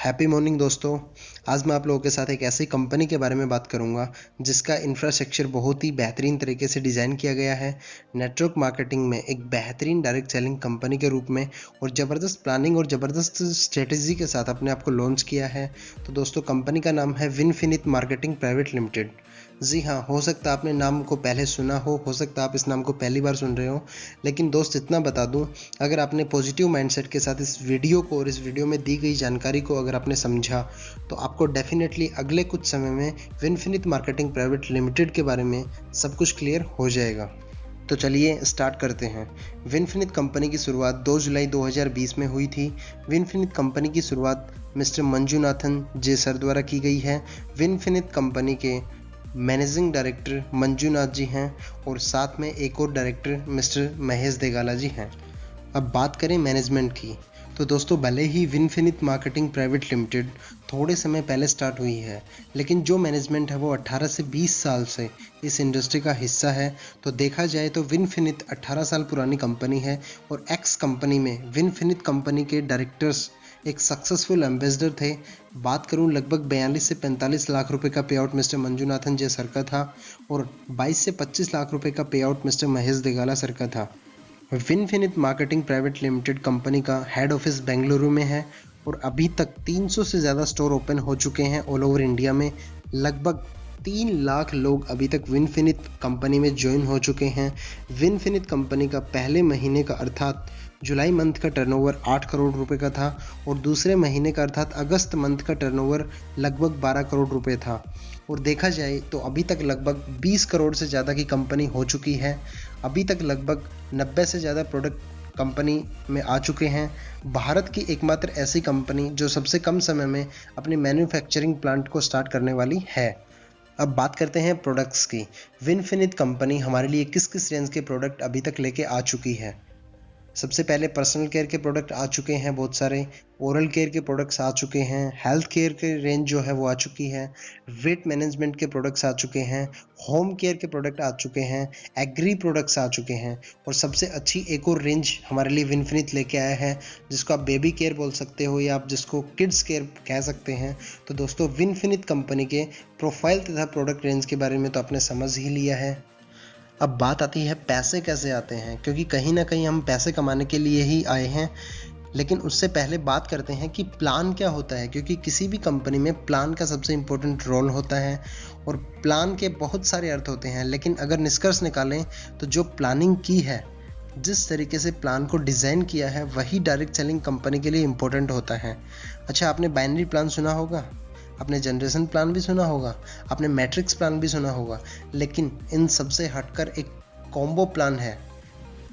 Happy morning दोस्तों। आज मैं आप लोगों के साथ एक ऐसी कंपनी के बारे में बात करूंगा जिसका इंफ्रास्ट्रक्चर बहुत ही बेहतरीन तरीके से डिज़ाइन किया गया है नेटवर्क मार्केटिंग में एक बेहतरीन डायरेक्ट सेलिंग कंपनी के रूप में, और ज़बरदस्त प्लानिंग और ज़बरदस्त स्ट्रेटजी के साथ अपने आप को लॉन्च किया है। तो दोस्तों, कंपनी का नाम है विनफिनिट मार्केटिंग प्राइवेट लिमिटेड। जी हाँ, हो सकता है आपने नाम को पहले सुना हो सकता है आप इस नाम को पहली बार सुन रहे हो, लेकिन दोस्त इतना बता दूं, अगर आपने पॉजिटिव माइंडसेट के साथ इस वीडियो को और इस वीडियो में दी गई जानकारी को अगर आपने समझा तो आपको डेफिनेटली अगले कुछ समय में विनफिनिट मार्केटिंग प्राइवेट लिमिटेड के बारे में सब कुछ क्लियर हो जाएगा। तो चलिए स्टार्ट करते हैं। विनफिनिट कंपनी की शुरुआत 2 जुलाई 2020 में हुई थी। विनफिनिट कंपनी की शुरुआत मिस्टर मंजूनाथन जे सर द्वारा की गई है। विनफिनिट कंपनी के मैनेजिंग डायरेक्टर मंजूनाथ जी हैं और साथ में एक और डायरेक्टर मिस्टर महेश देगाला जी हैं। अब बात करें मैनेजमेंट की, तो दोस्तों, भले ही विनफिनिट मार्केटिंग प्राइवेट लिमिटेड थोड़े समय पहले स्टार्ट हुई है, लेकिन जो मैनेजमेंट है वो 18 से 20 साल से इस इंडस्ट्री का हिस्सा है। तो देखा जाए तो विनफिनिट 18 साल पुरानी कंपनी है और एक्स कंपनी में विनफिनिट कंपनी के डायरेक्टर्स एक सक्सेसफुल एम्बेसडर थे। बात करूं, लगभग 42 से 45 लाख रुपए का पे आउट मिस्टर मंजूनाथन जे सर का था और 22 से 25 लाख रुपए का पे आउट मिस्टर महेश देगाला सर का था। विनफिनिट मार्केटिंग प्राइवेट लिमिटेड कंपनी का हेड ऑफिस बेंगलुरु में है और अभी तक 300 से ज़्यादा स्टोर ओपन हो चुके हैं ऑल ओवर इंडिया में। लगभग 3 लाख लोग अभी तक विनफिनिट कंपनी में ज्वाइन हो चुके हैं। विनफिनिट कंपनी का पहले महीने का अर्थात जुलाई मंथ का टर्नओवर 8 करोड़ रुपए का था और दूसरे महीने का अर्थात अगस्त मंथ का टर्नओवर लगभग 12 करोड़ रुपए था। और देखा जाए तो अभी तक लगभग 20 करोड़ से ज़्यादा की कंपनी हो चुकी है। अभी तक लगभग 90 से ज़्यादा प्रोडक्ट कंपनी में आ चुके हैं। भारत की एकमात्र ऐसी कंपनी जो सबसे कम समय में अपनी मैन्युफैक्चरिंग प्लांट को स्टार्ट करने वाली है। अब बात करते हैं प्रोडक्ट्स की। विनफिनिट कंपनी हमारे लिए किस किस रेंज के प्रोडक्ट अभी तक लेके आ चुकी है। सबसे पहले पर्सनल केयर के प्रोडक्ट आ चुके हैं बहुत सारे, ओरल केयर के प्रोडक्ट्स आ चुके हैं, हेल्थ केयर के रेंज जो है वो आ चुकी है, वेट मैनेजमेंट के प्रोडक्ट्स आ चुके हैं, होम केयर के प्रोडक्ट आ चुके हैं, एग्री प्रोडक्ट्स आ चुके हैं और सबसे अच्छी एक और रेंज हमारे लिए विनफिनिट लेके आया है जिसको आप बेबी केयर बोल सकते हो या आप जिसको किड्स केयर कह सकते हैं। तो दोस्तों, विनफिनिट कंपनी के प्रोफाइल तथा प्रोडक्ट रेंज के बारे में तो आपने समझ ही लिया है। अब बात आती है पैसे कैसे आते हैं, क्योंकि कहीं ना कहीं हम पैसे कमाने के लिए ही आए हैं। लेकिन उससे पहले बात करते हैं कि प्लान क्या होता है, क्योंकि किसी भी कंपनी में प्लान का सबसे इम्पोर्टेंट रोल होता है और प्लान के बहुत सारे अर्थ होते हैं। लेकिन अगर निष्कर्ष निकालें तो जो प्लानिंग की है, जिस तरीके से प्लान को डिज़ाइन किया है, वही डायरेक्ट सेलिंग कंपनी के लिए इम्पोर्टेंट होता है। अच्छा, आपने बाइनरी प्लान सुना होगा, आपने जनरेशन प्लान भी सुना होगा, आपने मैट्रिक्स प्लान भी सुना होगा, लेकिन इन सबसे हटकर एक कॉम्बो प्लान है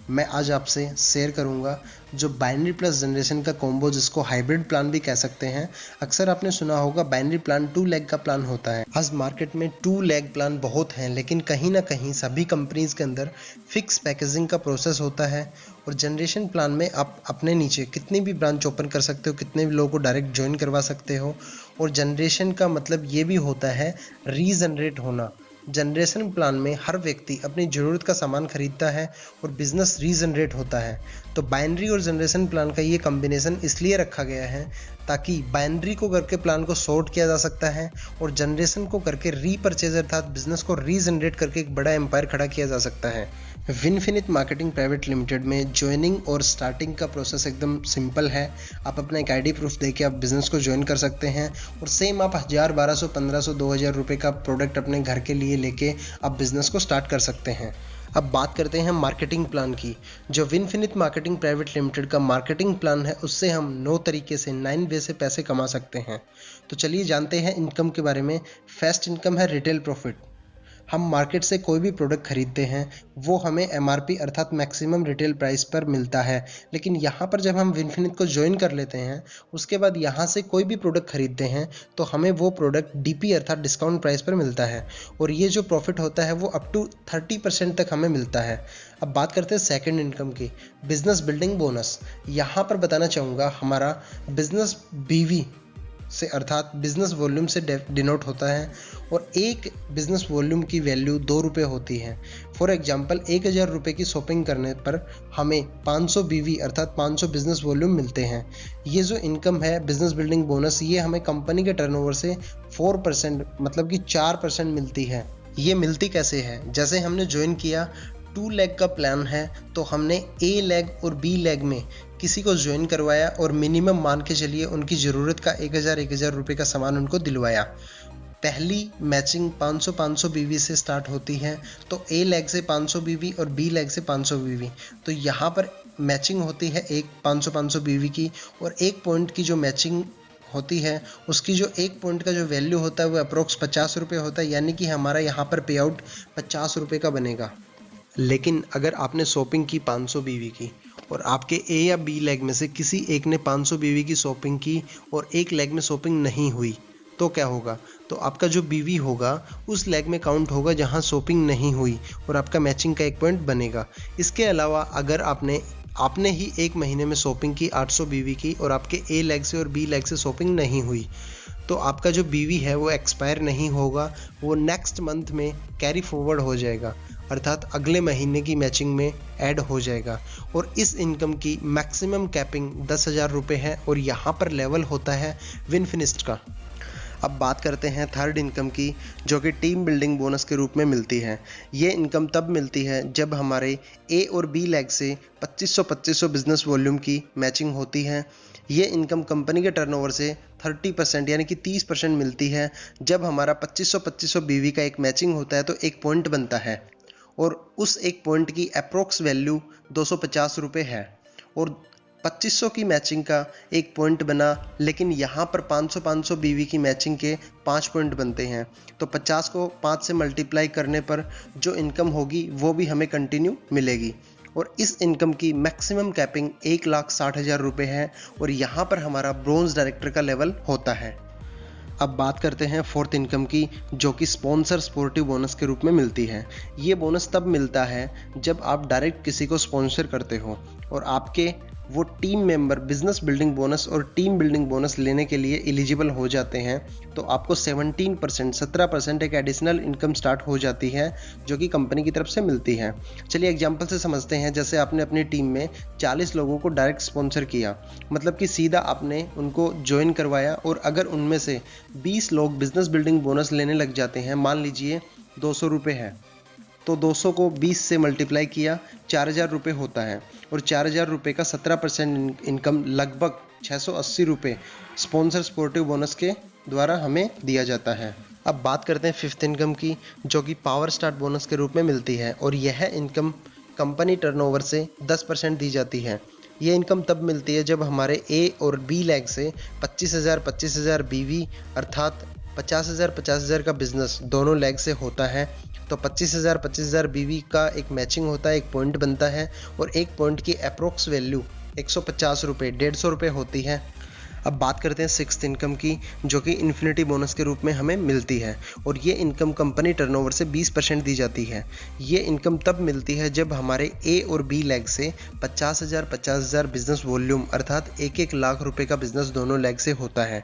मैं आज आपसे शेयर करूंगा, जो बाइनरी प्लस जनरेशन का कॉम्बो, जिसको हाइब्रिड प्लान भी कह सकते हैं। अक्सर आपने सुना होगा बाइनरी प्लान 2 लेग का प्लान होता है। आज मार्केट में 2 लेग प्लान बहुत हैं, लेकिन कहीं ना कहीं सभी कंपनीज के अंदर फिक्स पैकेजिंग का प्रोसेस होता है और जनरेशन प्लान में आप अपने नीचे कितनी भी ब्रांच ओपन कर सकते हो, कितने भी लोगों को डायरेक्ट ज्वाइन करवा सकते हो। और जनरेशन का मतलब ये भी होता है रीजनरेट होना। जनरेशन प्लान में हर व्यक्ति अपनी ज़रूरत का सामान खरीदता है और बिजनेस रीजनरेट होता है। तो बाइनरी और जनरेशन प्लान का ये कॉम्बिनेशन इसलिए रखा गया है ताकि बाइनरी को करके प्लान को शॉर्ट किया जा सकता है और जनरेशन को करके रीपरचेज अर्थात बिजनेस को रीजनरेट करके एक बड़ा एम्पायर खड़ा किया जा सकता है। विनफिनिट मार्केटिंग प्राइवेट लिमिटेड में ज्वाइनिंग और स्टार्टिंग का प्रोसेस एकदम सिंपल है। आप अपना एक आईडी प्रूफ देके आप बिजनेस को ज्वाइन कर सकते हैं और सेम आप 1000, 1200, 1500, 2000 रुपये का प्रोडक्ट अपने घर के लिए लेके आप बिजनेस को स्टार्ट कर सकते हैं। अब बात करते हैं मार्केटिंग प्लान की। जो विनफिनिट मार्केटिंग प्राइवेट लिमिटेड का मार्केटिंग प्लान है, उससे हम 9 तरीके से 9 वे से पैसे कमा सकते हैं। तो चलिए जानते हैं इनकम के बारे में। फर्स्ट इनकम है रिटेल प्रॉफिट। हम मार्केट से कोई भी प्रोडक्ट खरीदते हैं वो हमें एमआरपी अर्थात मैक्सिमम रिटेल प्राइस पर मिलता है, लेकिन यहाँ पर जब हम विनफिनिट को ज्वाइन कर लेते हैं उसके बाद यहाँ से कोई भी प्रोडक्ट खरीदते हैं तो हमें वो प्रोडक्ट डीपी अर्थात डिस्काउंट प्राइस पर मिलता है और ये जो प्रॉफिट होता है वो अप टू 30% तक हमें मिलता है। अब बात करते हैं सेकेंड इनकम की, बिजनेस बिल्डिंग बोनस। यहाँ पर बताना चाहूँगा हमारा बिजनेस बीवी से अर्थात बिजनेस वॉल्यूम से डिनोट होता है और एक बिजनेस वॉल्यूम की वैल्यू 2 रुपये होती है। फॉर एग्जांपल 1000 रुपये की शॉपिंग करने पर हमें 500 बीवी अर्थात 500 बिजनेस वॉल्यूम मिलते हैं। ये जो इनकम है बिजनेस बिल्डिंग बोनस, ये हमें कंपनी के टर्नओवर से 4% मतलब कि 4% मिलती है। ये मिलती कैसे है? जैसे हमने ज्वाइन किया, 2 लेग का प्लान है तो हमने ए लेग और बी लेग में किसी को ज्वाइन करवाया और मिनिमम मान के चलिए उनकी ज़रूरत का 1000 रुपये का सामान उनको दिलवाया। पहली मैचिंग 500 बीवी से स्टार्ट होती है, तो ए लेग से 500 बीवी और बी लेग से 500 बीवी, तो यहाँ पर मैचिंग होती है एक 500 बीवी की, और एक पॉइंट की जो मैचिंग होती है उसकी जो एक पॉइंट का जो वैल्यू होता है वो अप्रोक्स 50 रुपये होता है, यानी कि हमारा यहाँ पर पे आउट 50 रुपये का बनेगा। लेकिन अगर आपने शॉपिंग की 500 बीवी की और आपके ए या बी लेग में से किसी एक ने 500 बीवी की शॉपिंग की और एक लेग में शॉपिंग नहीं हुई, तो क्या होगा? तो आपका जो बीवी होगा उस लेग में काउंट होगा जहां शॉपिंग नहीं हुई और आपका मैचिंग का एक पॉइंट बनेगा। इसके अलावा अगर आपने ही एक महीने में शॉपिंग की 800 बीवी की और आपके ए लेग से और बी लेग से शॉपिंग नहीं हुई, तो आपका जो बीवी है वो एक्सपायर नहीं होगा, वो नेक्स्ट मंथ में कैरी फॉरवर्ड हो जाएगा, अर्थात अगले महीने की मैचिंग में ऐड हो जाएगा। और इस इनकम की मैक्सिमम कैपिंग 10,000 रुपये है और यहाँ पर लेवल होता है विन फिनिश्ड का। अब बात करते हैं थर्ड इनकम की, जो कि टीम बिल्डिंग बोनस के रूप में मिलती है। ये इनकम तब मिलती है जब हमारे ए और बी लेग से 2500 बिजनेस वॉल्यूम की मैचिंग होती है। ये इनकम कंपनी के टर्नओवर से 30% यानी कि 30% मिलती है। जब हमारा 2500 बीवी का एक मैचिंग होता है तो एक पॉइंट बनता है और उस एक पॉइंट की अप्रोक्स वैल्यू 250 रुपये है, और 2500 की मैचिंग का एक पॉइंट बना, लेकिन यहाँ पर 500 बीवी की मैचिंग के 5 पॉइंट बनते हैं, तो 50 को 5 से मल्टीप्लाई करने पर जो इनकम होगी वो भी हमें कंटिन्यू मिलेगी। और इस इनकम की मैक्सिमम कैपिंग 1,60,000 रुपये है और यहाँ पर हमारा ब्रोंज डायरेक्टर का लेवल होता है। अब बात करते हैं फोर्थ इनकम की, जो कि स्पॉन्सर स्पोर्टिव बोनस के रूप में मिलती है। ये बोनस तब मिलता है जब आप डायरेक्ट किसी को स्पॉन्सर करते हो और आपके वो team member business building bonus और टीम बिल्डिंग बोनस लेने के लिए एलिजिबल हो जाते हैं, तो आपको 17% एक एडिशनल इनकम स्टार्ट हो जाती है जो कि कंपनी की तरफ से मिलती है। चलिए एग्जांपल से समझते हैं। जैसे आपने अपनी टीम में 40 लोगों को डायरेक्ट स्पॉन्सर किया, मतलब कि सीधा आपने उनको ज्वाइन करवाया, और अगर उनमें से 20 लोग बिजनेस बिल्डिंग बोनस लेने लग जाते हैं, मान लीजिए 200 रुपये है, तो 200 को 20 से मल्टीप्लाई किया 4000 रुपये होता है, और 4000 रुपये का 17% इनकम लगभग 680 रुपये स्पॉन्सर स्पोर्टिव बोनस के द्वारा हमें दिया जाता है। अब बात करते हैं फिफ्थ इनकम की, जो कि पावर स्टार्ट बोनस के रूप में मिलती है, और यह इनकम कंपनी टर्नओवर से 10% दी जाती है। ये इनकम तब मिलती है जब हमारे ए और बी लेग से 25,000 बीवी अर्थात 50,000 का बिजनेस दोनों लेग से होता है, तो 25,000 बीवी का एक मैचिंग होता है, एक पॉइंट बनता है, और एक पॉइंट की अप्रोक्स वैल्यू 150 रुपये 150 रुपये होती है। अब बात करते हैं सिक्स्थ इनकम की, जो कि इन्फिनिटी बोनस के रूप में हमें मिलती है, और ये इनकम कंपनी टर्नओवर से 20% दी जाती है। ये इनकम तब मिलती है जब हमारे ए और बी लेग से 50,000 बिजनेस वॉल्यूम अर्थात 1 लाख रुपए का बिजनेस दोनों लेग से होता है,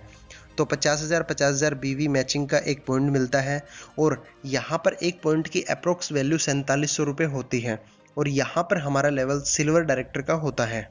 तो 50,000 बीवी मैचिंग का एक पॉइंट मिलता है, और यहाँ पर एक पॉइंट की अप्रोक्स वैल्यू 4700 रुपये होती है, और यहाँ पर हमारा लेवल सिल्वर डायरेक्टर का होता है।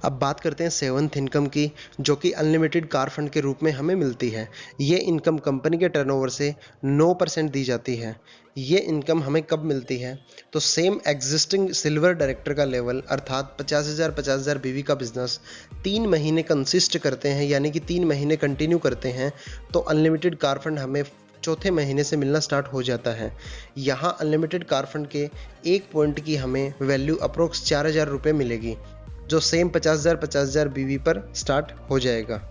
अब बात करते हैं सेवंथ इनकम की, जो कि अनलिमिटेड कार फंड के रूप में हमें मिलती है। ये इनकम कंपनी के टर्नओवर से 9% दी जाती है। ये इनकम हमें कब मिलती है? तो सेम एग्जिस्टिंग सिल्वर डायरेक्टर का लेवल अर्थात 50,000 बीवी का बिजनेस 3 महीने कंसिस्ट करते हैं, यानी कि 3 महीने कंटिन्यू करते हैं, तो अनलिमिटेड कार फंड हमें चौथे महीने से मिलना स्टार्ट हो जाता है। यहाँ अनलिमिटेड कार फंड के एक पॉइंट की हमें वैल्यू अप्रोक्स 4,000 रुपये मिलेगी, जो सेम 50,000 बीवी पर स्टार्ट हो जाएगा।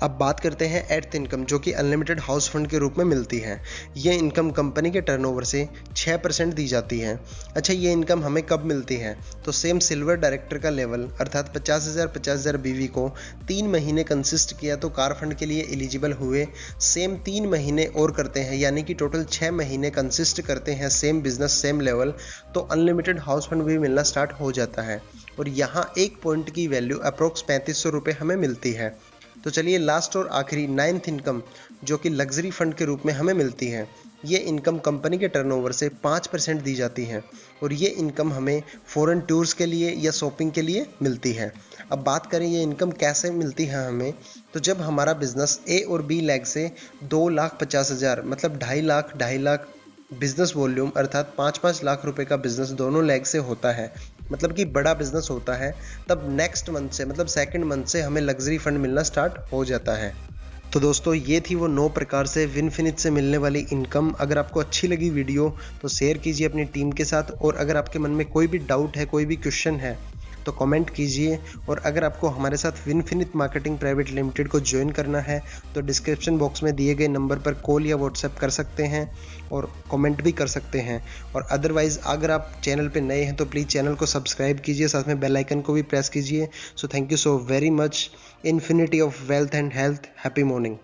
अब बात करते हैं एट्थ इनकम, जो कि अनलिमिटेड हाउस फंड के रूप में मिलती है। ये इनकम कंपनी के टर्नओवर से 6% दी जाती है। अच्छा, ये इनकम हमें कब मिलती है? तो सेम सिल्वर डायरेक्टर का लेवल अर्थात 50,000 बीवी को 3 महीने कंसिस्ट किया तो कार फंड के लिए एलिजिबल हुए, सेम 3 महीने और करते हैं, यानी कि टोटल 6 महीने कंसिस्ट करते हैं सेम बिजनेस सेम लेवल, तो अनलिमिटेड हाउस फंड भी मिलना स्टार्ट हो जाता है, और यहाँ एक पॉइंट की वैल्यू अप्रोक्स 3500 रुपये हमें मिलती है। तो चलिए लास्ट और आखिरी 9th इनकम जो कि लग्जरी फंड के रूप में हमें मिलती है, ये इनकम कंपनी के टर्नओवर से 5% दी जाती है और ये इनकम हमें फॉरेन टूर्स के लिए या शॉपिंग के लिए मिलती है। अब बात करें ये इनकम कैसे मिलती है हमें, तो जब हमारा बिजनेस ए और बी लेग से 2,50,000 मतलब 2.5 लाख बिजनेस वॉल्यूम अर्थात 5-5 लाख रुपए का बिजनेस दोनों लेग से होता है, मतलब कि बड़ा बिजनेस होता है, तब नेक्स्ट मंथ से मतलब सेकंड मंथ से हमें लग्जरी फंड मिलना स्टार्ट हो जाता है। तो दोस्तों ये थी वो 9 प्रकार से विनफिनिट से मिलने वाली इनकम। अगर आपको अच्छी लगी वीडियो तो शेयर कीजिए अपनी टीम के साथ, और अगर आपके मन में कोई भी डाउट है, कोई भी क्वेश्चन है तो कमेंट कीजिए। और अगर आपको हमारे साथ विनफिनिट मार्केटिंग प्राइवेट लिमिटेड को ज्वाइन करना है तो डिस्क्रिप्शन बॉक्स में दिए गए नंबर पर कॉल या व्हाट्सएप कर सकते हैं और कमेंट भी कर सकते हैं। और अदरवाइज़ अगर आप चैनल पे नए हैं तो प्लीज़ चैनल को सब्सक्राइब कीजिए, साथ में बेल आइकन को भी प्रेस कीजिए। So thank you so very much. Infinity of wealth and health. Happy morning.